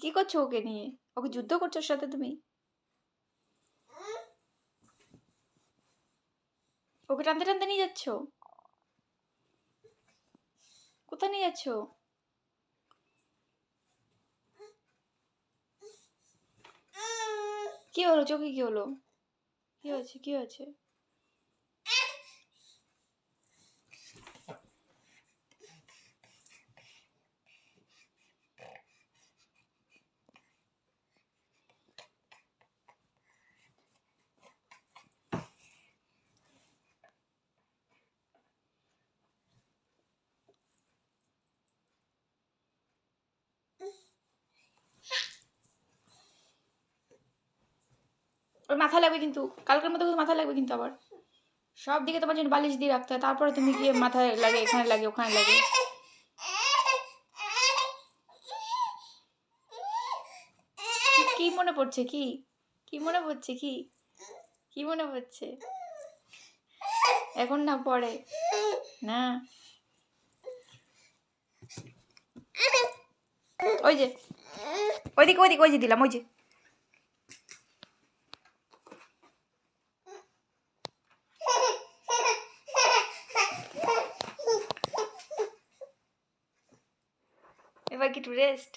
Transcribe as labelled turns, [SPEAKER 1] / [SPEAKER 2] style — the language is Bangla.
[SPEAKER 1] কি করছো ওকে নিয়ে? ওকে যুদ্ধ করছো ওর সাথে তুমি? ওকে টানতে টানতে নিয়ে যাচ্ছ? কোথায় নিয়ে যাচ্ছ? কি হলো চোখে? কি হলো? কি হয়েছে? কি হয়েছে? ওর মাথায় লাগবে কিন্তু, কালকের মতো মাথায় লাগবে কিন্তু। আবার সব দিকে তোমার জন্য বালিশ দিয়ে রাখতে হয়, তারপরে তুমি গিয়ে মাথায় লাগে, এখানে লাগে, ওখানে লাগে। কি মনে পড়ছে? কি কি মনে পড়ছে? কি কি মনে পড়ছে? এখন না, পরে না। ওই যে ওইদিকে ওইদিকে, ওই যে দিলাম, ওই যে। এবার কি একটু রেস্ট?